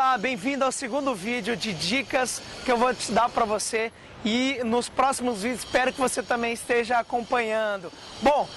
Olá, bem-vindo ao segundo vídeo de dicas que eu vou te dar para você e nos próximos vídeos espero que você também esteja acompanhando. Bom,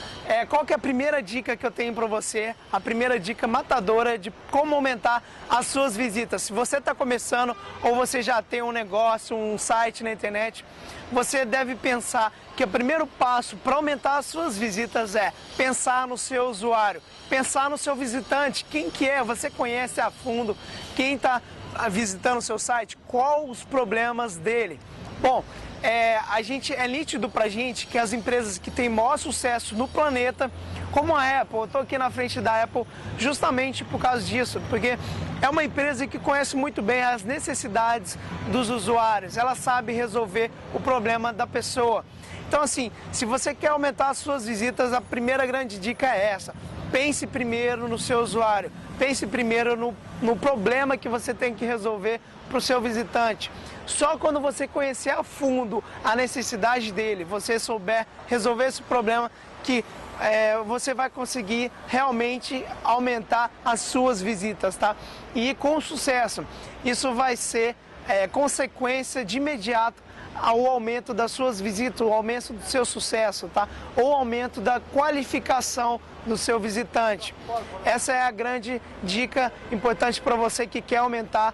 qual que é a primeira dica que eu tenho para você? A primeira dica matadora de como aumentar as suas visitas. Se você está começando ou você já tem um negócio, um site na internet, você deve pensar que o primeiro passo para aumentar as suas visitas é pensar no seu usuário, pensar no seu visitante, quem que é, você conhece a fundo, quem está visitando o seu site, quais os problemas dele. Bom, é nítido pra gente que as empresas que têm maior sucesso no planeta, como a Apple, eu estou aqui na frente da Apple justamente por causa disso, porque é uma empresa que conhece muito bem as necessidades dos usuários, ela sabe resolver o problema da pessoa. Então assim, se você quer aumentar as suas visitas, a primeira grande dica é essa: pense primeiro no seu usuário, pense primeiro no problema que você tem que resolver para o seu visitante. Só quando você conhecer a fundo a necessidade dele, você souber resolver esse problema, que você vai conseguir realmente aumentar as suas visitas, tá? E com sucesso. Isso vai ser consequência de imediato ao aumento das suas visitas, o aumento do seu sucesso, tá? Ou aumento da qualificação do seu visitante. Essa é a grande dica importante para você que quer aumentar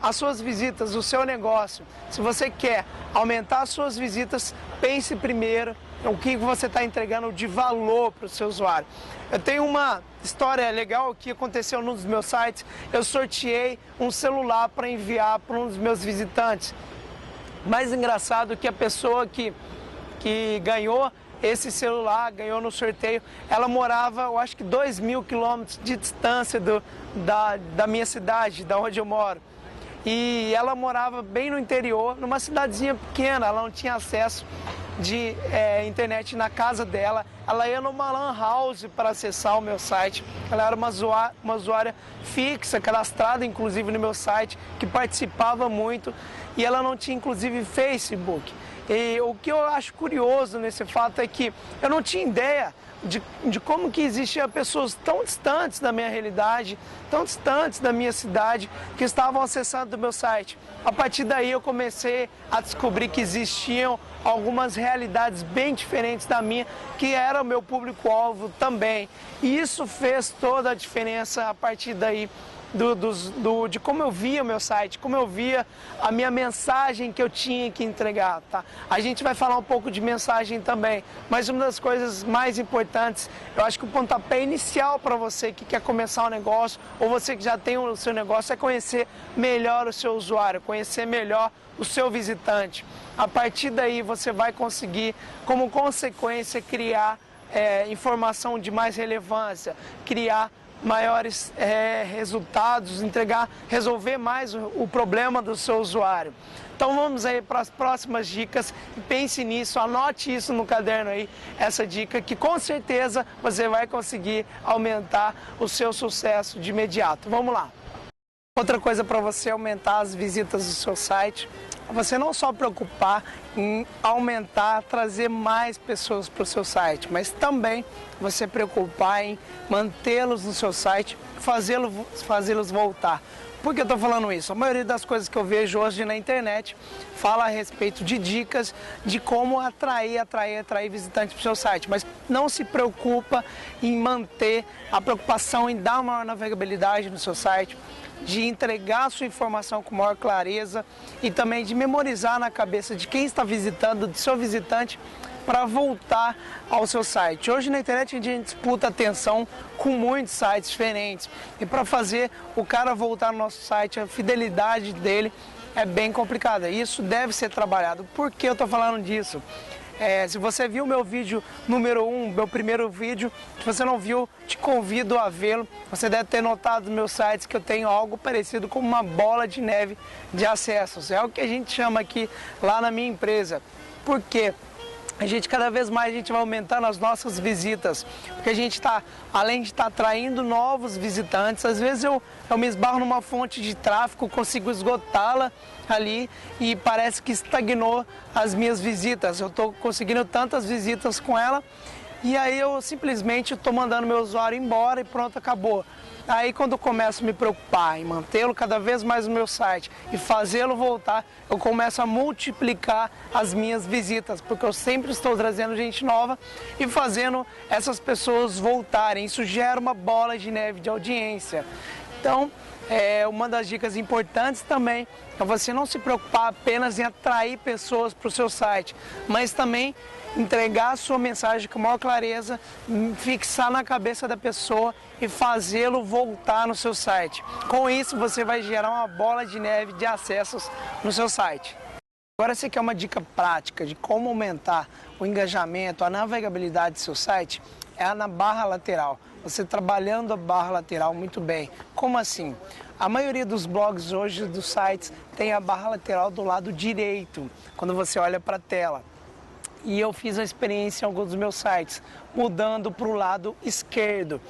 as suas visitas, o seu negócio. Se você quer aumentar as suas visitas, pense primeiro o que você está entregando de valor para o seu usuário. Eu tenho uma história legal que aconteceu num dos meus sites. Eu sorteei um celular para enviar para um dos meus visitantes. Mais engraçado que a pessoa que ganhou esse celular, ganhou no sorteio, ela morava, eu acho que 2.000 quilômetros de distância da minha cidade, da onde eu moro. E ela morava bem no interior, numa cidadezinha pequena, ela não tinha acesso de internet na casa dela. Ela ia numa lan house para acessar o meu site. Ela era uma usuária fixa, cadastrada inclusive no meu site, que participava muito, e ela não tinha inclusive Facebook. E o que eu acho curioso nesse fato é que eu não tinha ideia de como que existiam pessoas tão distantes da minha realidade, tão distantes da minha cidade, que estavam acessando o meu site. A partir daí eu comecei a descobrir que existiam algumas realidades bem diferentes da minha, que era o meu público-alvo também. E isso fez toda a diferença a partir daí de como eu via o meu site, como eu via a minha mensagem que eu tinha que entregar, tá? A gente vai falar um pouco de mensagem também, mas uma das coisas mais importantes, eu acho que o pontapé inicial para você que quer começar um negócio, ou você que já tem o seu negócio, é conhecer melhor o seu usuário, conhecer melhor o seu visitante. A partir daí você vai conseguir, como consequência, criar informação de mais relevância, criar maiores resultados, resolver mais o problema do seu usuário. Então vamos aí para as próximas dicas, pense nisso, anote isso no caderno aí, essa dica que com certeza você vai conseguir aumentar o seu sucesso de imediato. Vamos lá! Outra coisa para você aumentar as visitas do seu site, você não só preocupar em aumentar, trazer mais pessoas para o seu site, mas também você preocupar em mantê-los no seu site, fazê-los voltar. Por que eu estou falando isso? A maioria das coisas que eu vejo hoje na internet fala a respeito de dicas de como atrair visitantes para o seu site, mas não se preocupa em manter a preocupação em dar maior navegabilidade no seu site, de entregar a sua informação com maior clareza e também de memorizar na cabeça de quem está visitando, do seu visitante, para voltar ao seu site. Hoje na internet a gente disputa atenção com muitos sites diferentes e para fazer o cara voltar no nosso site, a fidelidade dele é bem complicada. Isso deve ser trabalhado. Por que eu estou falando disso? Se você viu meu vídeo número 1, meu primeiro vídeo, se você não viu, te convido a vê-lo. Você deve ter notado nos meus sites que eu tenho algo parecido com uma bola de neve de acessos. É o que a gente chama aqui lá na minha empresa. Por quê? Cada vez mais a gente vai aumentando as nossas visitas, porque a gente está, além de estar atraindo novos visitantes, às vezes eu me esbarro numa fonte de tráfego, consigo esgotá-la ali e parece que estagnou as minhas visitas. Eu estou conseguindo tantas visitas com ela e aí eu simplesmente estou mandando meu usuário embora e pronto, acabou. Aí quando eu começo a me preocupar em mantê-lo cada vez mais no meu site e fazê-lo voltar, eu começo a multiplicar as minhas visitas, porque eu sempre estou trazendo gente nova e fazendo essas pessoas voltarem. Isso gera uma bola de neve de audiência. Então, uma das dicas importantes também é você não se preocupar apenas em atrair pessoas para o seu site, mas também entregar a sua mensagem com maior clareza, fixar na cabeça da pessoa e fazê-lo voltar no seu site. Com isso, você vai gerar uma bola de neve de acessos no seu site. Agora, você quer uma dica prática de como aumentar o engajamento, a navegabilidade do seu site? É na barra lateral. Você trabalhando a barra lateral muito bem. Como assim? A maioria dos blogs hoje, dos sites, tem a barra lateral do lado direito, quando você olha para a tela. E eu fiz a experiência em alguns dos meus sites, mudando para o lado esquerdo.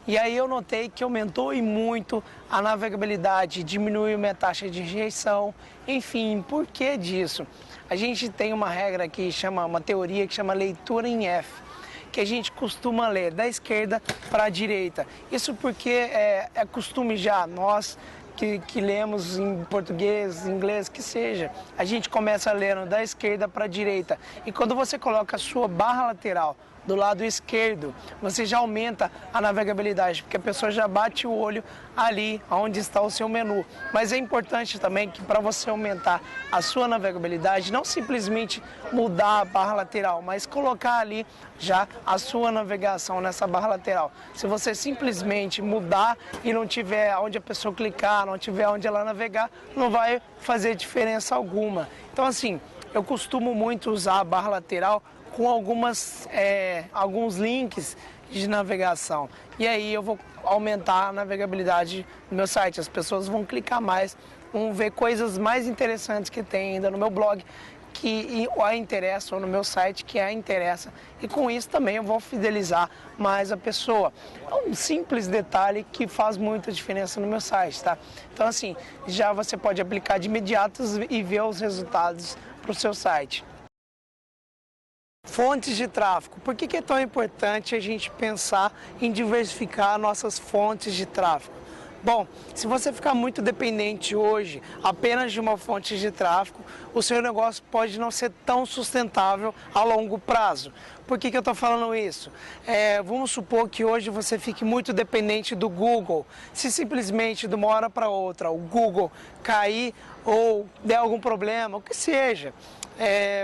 E aí eu notei que aumentou e muito a navegabilidade, diminuiu minha taxa de rejeição. Enfim, por que disso? A gente tem uma regra que chama, uma teoria que chama leitura em F, que a gente costuma ler da esquerda para a direita. Isso porque é costume já, nós que lemos em português, inglês, que seja, a gente começa lendo da esquerda para a direita. E quando você coloca a sua barra lateral do lado esquerdo, você já aumenta a navegabilidade, porque a pessoa já bate o olho ali onde está o seu menu. Mas é importante também que para você aumentar a sua navegabilidade, não simplesmente mudar a barra lateral, mas colocar ali já a sua navegação nessa barra lateral. Se você simplesmente mudar e não tiver onde a pessoa clicar, não tiver onde ela navegar, não vai fazer diferença alguma. Então assim, eu costumo muito usar a barra lateral com alguns links de navegação. E aí eu vou aumentar a navegabilidade do meu site. As pessoas vão clicar mais, vão ver coisas mais interessantes que tem ainda no meu blog, que a interessa, ou no meu site, que a interessa. E com isso também eu vou fidelizar mais a pessoa. É um simples detalhe que faz muita diferença no meu site, tá? Então assim, já você pode aplicar de imediato e ver os resultados para o seu site. Fontes de tráfego. Por que é tão importante a gente pensar em diversificar nossas fontes de tráfego? Bom, se você ficar muito dependente hoje apenas de uma fonte de tráfego, o seu negócio pode não ser tão sustentável a longo prazo. Por que eu estou falando isso? Vamos supor que hoje você fique muito dependente do Google. Se simplesmente de uma hora para outra o Google cair ou der algum problema, o que seja,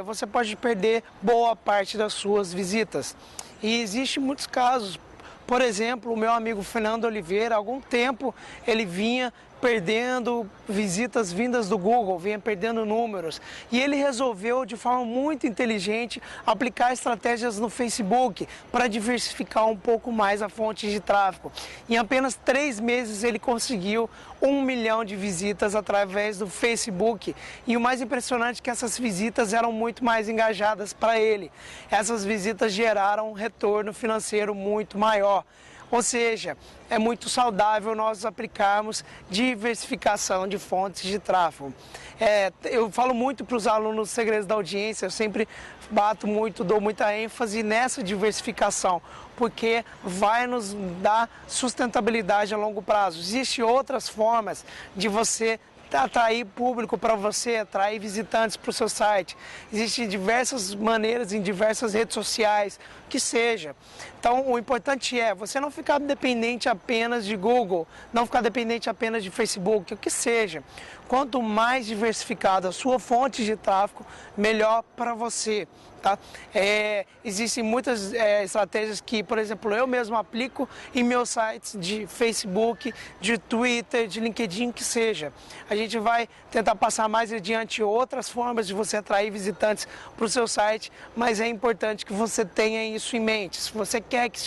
você pode perder boa parte das suas visitas. E existem muitos casos. Por exemplo, o meu amigo Fernando Oliveira, há algum tempo, ele vinha perdendo visitas vindas do Google, vinha perdendo números. E ele resolveu, de forma muito inteligente, aplicar estratégias no Facebook para diversificar um pouco mais a fonte de tráfego. Em apenas 3 meses ele conseguiu 1 milhão de visitas através do Facebook. E o mais impressionante é que essas visitas eram muito mais engajadas para ele. Essas visitas geraram um retorno financeiro muito maior. Ou seja, é muito saudável nós aplicarmos diversificação de fontes de tráfego. Eu falo muito para os alunos Segredos da Audiência, eu sempre bato muito, dou muita ênfase nessa diversificação, porque vai nos dar sustentabilidade a longo prazo. Existem outras formas de você atrair público para você, atrair visitantes para o seu site. Existem diversas maneiras em diversas redes sociais, que seja. Então, o importante é você não ficar dependente apenas de Google, não ficar dependente apenas de Facebook, o que seja. Quanto mais diversificada a sua fonte de tráfego, melhor para você. Tá? Existem muitas estratégias que, por exemplo, eu mesmo aplico em meus sites de Facebook, de Twitter, de LinkedIn, que seja. A gente vai tentar passar mais adiante outras formas de você atrair visitantes para o seu site, mas é importante que você tenha isso em mente. Se você quer que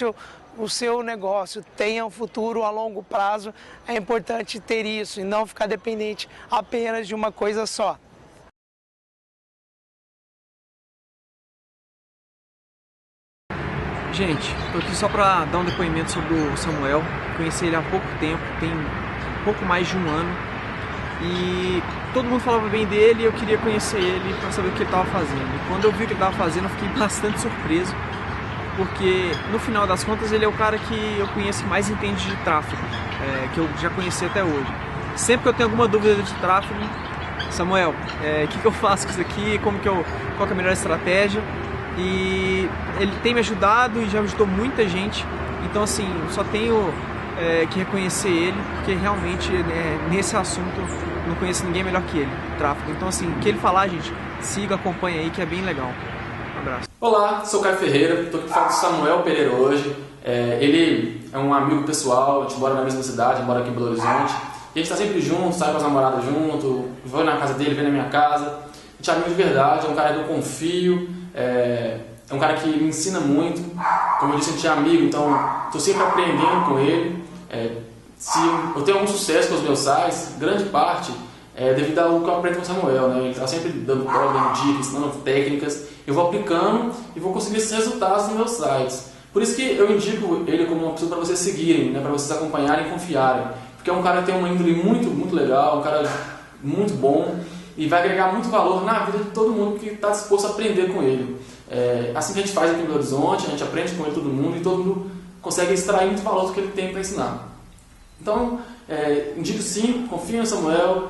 o seu negócio tenha um futuro a longo prazo, é importante ter isso e não ficar dependente apenas de uma coisa só. Gente, estou aqui só para dar um depoimento sobre o Samuel. Conheci ele há pouco tempo, tem pouco mais de 1 ano. E todo mundo falava bem dele e eu queria conhecer ele para saber o que ele estava fazendo. E quando eu vi o que ele estava fazendo, eu fiquei bastante surpreso. porque no final das contas ele é o cara que eu conheço que mais entende de tráfego, que eu já conheci até hoje. Sempre que eu tenho alguma dúvida de tráfego, Samuel, o que eu faço com isso aqui, qual que é a melhor estratégia? E ele tem me ajudado e já ajudou muita gente, então assim, só tenho que reconhecer ele, porque realmente nesse assunto não conheço ninguém melhor que ele, tráfego. Então assim, o que ele falar, gente, siga, acompanha aí que é bem legal. Um abraço. Olá, sou o Caio Ferreira, estou aqui falando com o Samuel Pereira hoje. Ele é um amigo pessoal, a gente mora na mesma cidade, mora aqui em Belo Horizonte. E a gente está sempre junto, sai com as namoradas junto, vou na casa dele, vem na minha casa. A gente é amigo de verdade, é um cara que eu confio, é um cara que me ensina muito. Como eu disse, a gente é amigo, então estou sempre aprendendo com ele. Se eu tenho algum sucesso com os meus sites, grande parte é devido ao que eu aprendo com o Samuel, né? Ele está sempre dando prova, dando dicas, ensinando técnicas. Eu vou aplicando e vou conseguir esses resultados nos meus sites. Por isso que eu indico ele como uma pessoa para vocês seguirem, né? Para vocês acompanharem e confiarem. Porque é um cara que tem uma índole muito legal, um cara muito bom e vai agregar muito valor na vida de todo mundo que está disposto a aprender com ele. Assim que a gente faz aqui em Belo Horizonte, a gente aprende com ele todo mundo e todo mundo consegue extrair muito valor do que ele tem para ensinar. Então, indico sim, confiem no Samuel,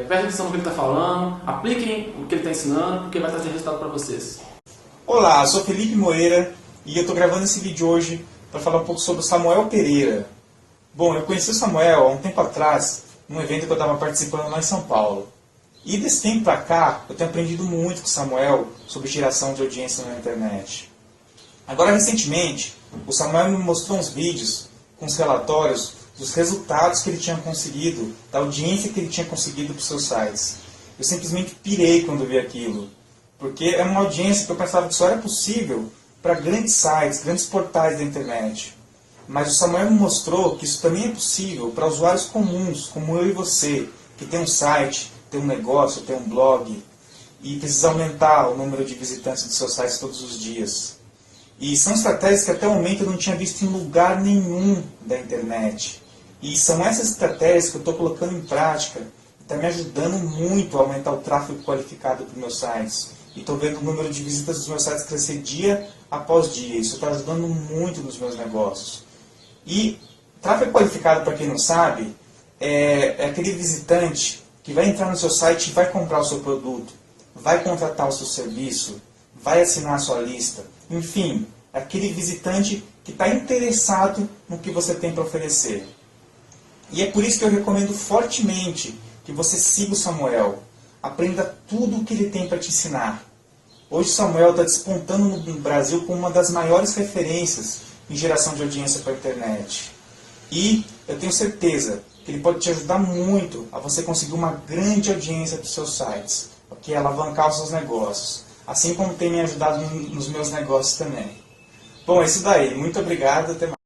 prestem atenção no que ele está falando, apliquem o que ele está ensinando, porque vai trazer resultado para vocês. Olá, sou Felipe Moreira e eu estou gravando esse vídeo hoje para falar um pouco sobre o Samuel Pereira. Bom, eu conheci o Samuel há um tempo atrás, num evento que eu estava participando lá em São Paulo. E desse tempo para cá, eu tenho aprendido muito com o Samuel sobre geração de audiência na internet. Agora, recentemente, o Samuel me mostrou uns vídeos com os relatórios dos resultados que ele tinha conseguido, da audiência que ele tinha conseguido para os seus sites. Eu simplesmente pirei quando vi aquilo, porque é uma audiência que eu pensava que só era possível para grandes sites, grandes portais da internet. Mas o Samuel me mostrou que isso também é possível para usuários comuns, como eu e você, que tem um site, tem um negócio, tem um blog, e precisa aumentar o número de visitantes dos seus sites todos os dias. E são estratégias que até o momento eu não tinha visto em lugar nenhum da internet. E são essas estratégias que eu estou colocando em prática e está me ajudando muito a aumentar o tráfego qualificado para os meus sites. E estou vendo o número de visitas dos meus sites crescer dia após dia. Isso está ajudando muito nos meus negócios. E tráfego qualificado, para quem não sabe, é aquele visitante que vai entrar no seu site e vai comprar o seu produto, vai contratar o seu serviço, vai assinar a sua lista. Enfim, aquele visitante que está interessado no que você tem para oferecer. E é por isso que eu recomendo fortemente que você siga o Samuel. Aprenda tudo o que ele tem para te ensinar. Hoje o Samuel está despontando no Brasil como uma das maiores referências em geração de audiência para a internet. E eu tenho certeza que ele pode te ajudar muito a você conseguir uma grande audiência para os seus sites, ok? Alavancar os seus negócios, assim como tem me ajudado nos meus negócios também. Bom, é isso daí. Muito obrigado. Até mais.